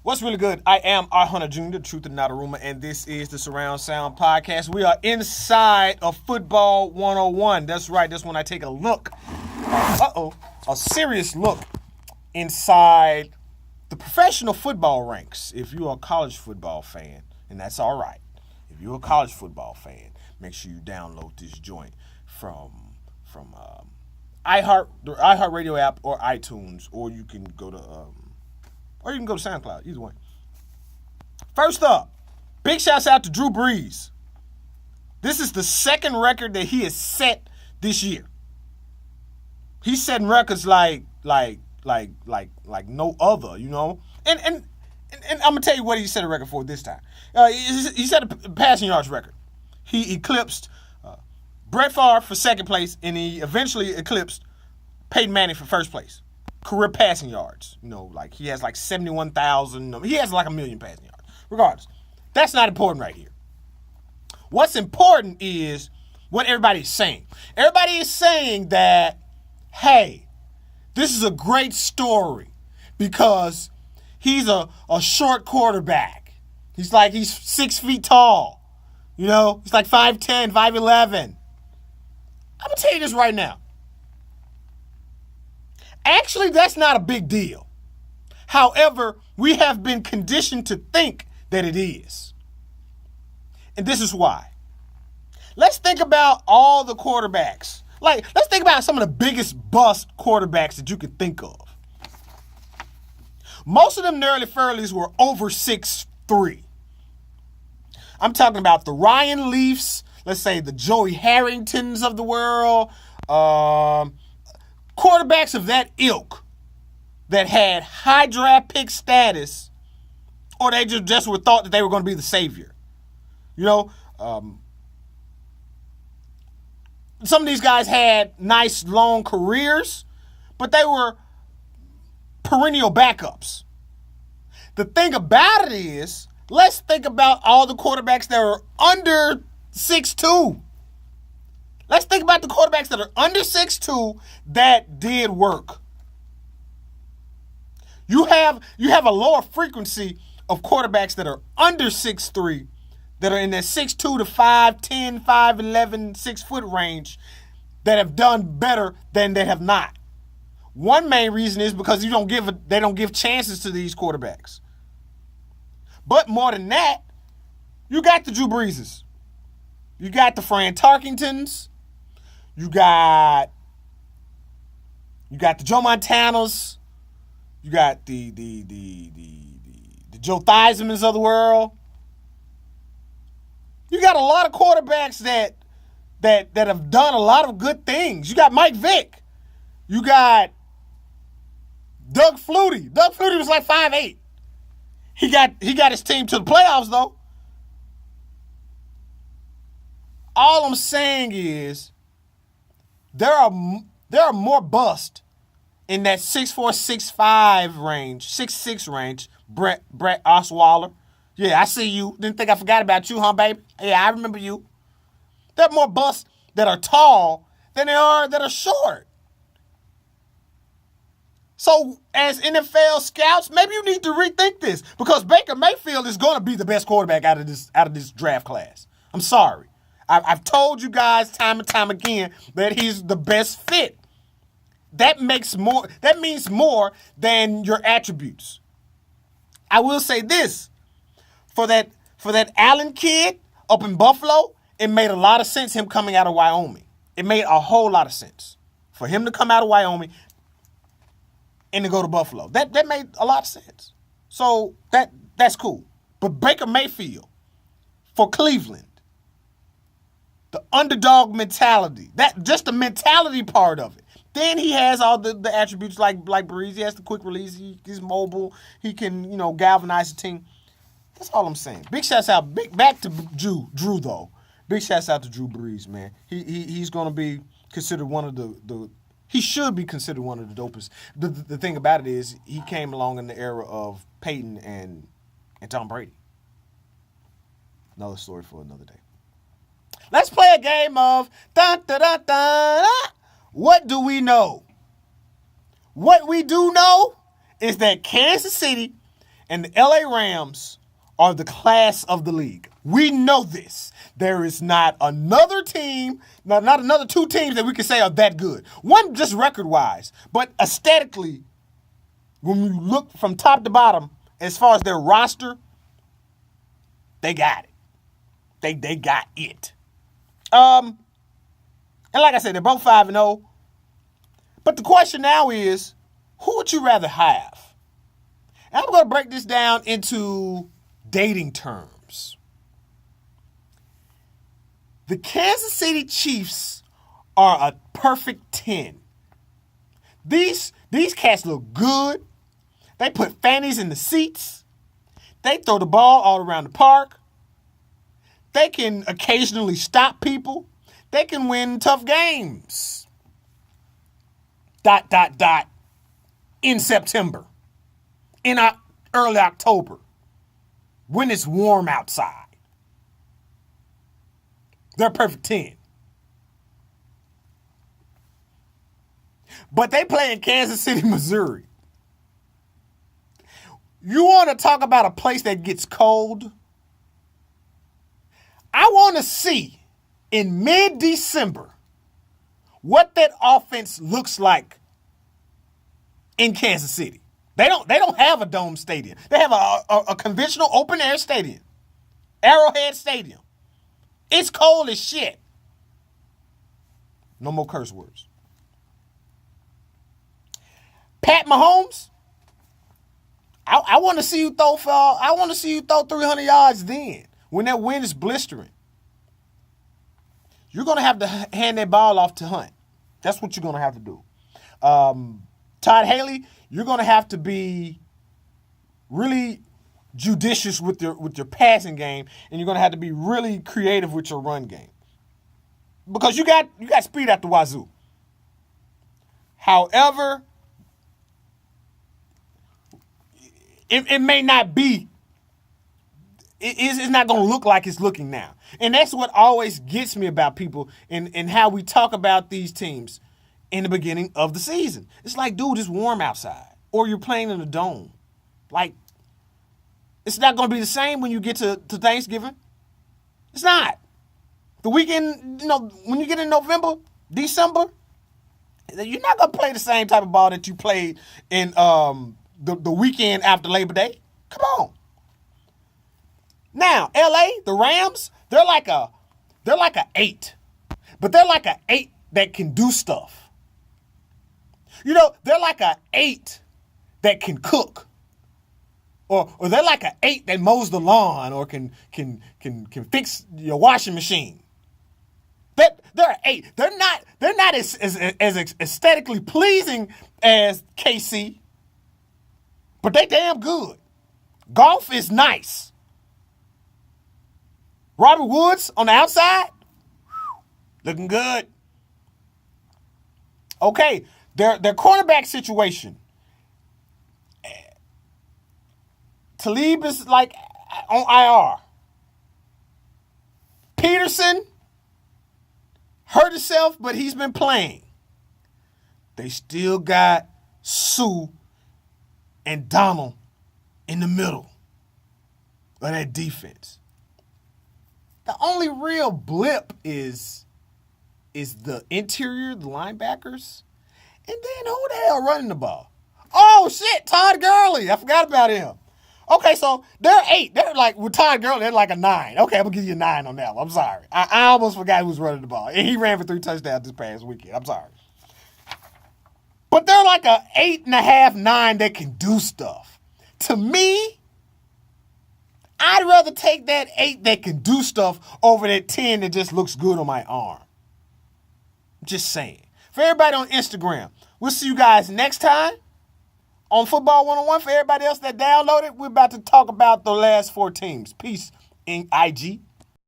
What's really good? I am R. Hunter Jr., the truth and not a rumor, and this is the Surround Sound Podcast. We are inside of Football 101. That's right, that's when I take a look, a serious look inside the professional football ranks. If you're a college football fan, and that's all right. If you're a college football fan, make sure you download this joint from the iHeartRadio app or iTunes, or you can go to SoundCloud. Either way. First up, big shouts out to Drew Brees. This is the second record that he has set this year. He's setting records like no other, you know. And I'm gonna tell you what he set a record for this time. He set a passing yards record. He eclipsed Brett Favre for second place, and he eventually eclipsed Peyton Manning for first place. Career passing yards. You know, like he has like 71,000. He has like 1 million passing yards. Regardless, that's not important right here. What's important is what everybody's saying. Everybody is saying that, hey, this is a great story because he's a short quarterback. He's 6 feet tall. You know, he's like 5'10", 5'11". I'm going to tell you this right now. Actually, that's not a big deal. However, we have been conditioned to think that it is. And this is why. Let's think about all the quarterbacks. Let's think about some of the biggest bust quarterbacks that you could think of. Most of them Nerly Furleys were over 6'3". I'm talking about the Ryan Leafs, let's say the Joey Harringtons of the world, quarterbacks of that ilk that had high draft pick status, or they just were thought that they were going to be the savior. You know, some of these guys had nice long careers, but they were perennial backups. The thing about it is, let's think about all the quarterbacks that are under 6'2". Let's think about the quarterbacks that are under 6'2" that did work. You have a lower frequency of quarterbacks that are under 6'3", that are in that 6'2" to 5'10", 5'11", 6 foot range, that have done better than they have not. One main reason is because they don't give chances to these quarterbacks. But more than that, you got the Drew Breeses. You got the Fran Tarkingtons. You got the Joe Montanas. You got the Joe Theismans of the world. You got a lot of quarterbacks that have done a lot of good things. You got Mike Vick. You got Doug Flutie. Doug Flutie was like 5'8". He got his team to the playoffs though. All I'm saying is there are more bust in that 6'4", 6'5" range, 6'6" range. Brett Osweiler. Yeah, I see you. Didn't think I forgot about you, huh, baby? Yeah, I remember you. There are more busts that are tall than there are that are short. So, as NFL scouts, maybe you need to rethink this because Baker Mayfield is going to be the best quarterback out of this draft class. I'm sorry. I've told you guys time and time again that he's the best fit. That means more than your attributes. I will say this. For that Allen kid up in Buffalo, it made a lot of sense him coming out of Wyoming. It made a whole lot of sense for him to come out of Wyoming and to go to Buffalo. That made a lot of sense. So that's cool. But Baker Mayfield for Cleveland, the underdog mentality, that just the mentality part of it. Then he has all the attributes like Breeze. He has the quick release. He's mobile. He can, galvanize the team. That's all I'm saying. Big shouts out. Back to Drew though. Big shouts out to Drew Brees, man. He's going to be considered one of the he should be considered one of the dopest. The thing about it is he came along in the era of Peyton and Tom Brady. Another story for another day. Let's play a game of dun, dun, dun, dun, dun. What do we know? What we do know is that Kansas City And the LA Rams are the class of the league. We know this. There is not another team, not another two teams that we can say are that good. One just record-wise, but aesthetically, when you look from top to bottom, as far as their roster, they got it. They got it. And like I said, they're both 5-0. But the question now is, who would you rather have? And I'm going to break this down into dating terms. The Kansas City Chiefs are a perfect 10. These cats look good. They put fannies in the seats. They throw the ball all around the park. They can occasionally stop people. They can win tough games. ... in September. In early October. When it's warm outside. They're a perfect 10. But they play in Kansas City, Missouri. You want to talk about a place that gets cold? I want to see in mid-December what that offense looks like in Kansas City. They don't have a dome stadium. They have a conventional open-air stadium. Arrowhead Stadium. It's cold as shit. No more curse words. Pat Mahomes, I want to see you throw 300 yards then, when that wind is blistering. You're going to have to hand that ball off to Hunt. That's what you're going to have to do. Todd Haley, you're going to have to be really judicious with your passing game, and you're going to have to be really creative with your run game. Because you got speed at the wazoo. However, it may not be. It's not going to look like it's looking now. And that's what always gets me about people and how we talk about these teams in the beginning of the season. It's like, dude, it's warm outside. Or you're playing in a dome. Like, it's not going to be the same when you get to Thanksgiving. It's not. The weekend, when you get in November, December, you're not going to play the same type of ball that you played in the weekend after Labor Day. Come on. Now, LA, the Rams, they're like a 8. But they're like an 8 that can do stuff. They're like an 8 that can cook. Or they're like an 8 that mows the lawn or can fix your washing machine. They're an 8. They're not as aesthetically pleasing as KC, but they damn good. Golf is nice. Robert Woods on the outside, looking good. Okay, their cornerback situation. Talib is like on IR. Peterson hurt himself, but he's been playing. They still got Sue and Donald in the middle of that defense. The only real blip is the interior, the linebackers. And then who the hell running the ball? Oh, shit, Todd Gurley. I forgot about him. Okay, so they're 8. They're like, with Todd Gurley, they're like a 9. Okay, I'm going to give you a 9 on that one. I'm sorry. I almost forgot who was running the ball. And he ran for 3 touchdowns this past weekend. I'm sorry. But they're like a 8.5, 9 that can do stuff. To me, I'd rather take that 8 that can do stuff over that 10 that just looks good on my arm. Just saying. For everybody on Instagram, we'll see you guys next time on Football 101. For everybody else that downloaded, we're about to talk about the last 4 teams. Peace in IG.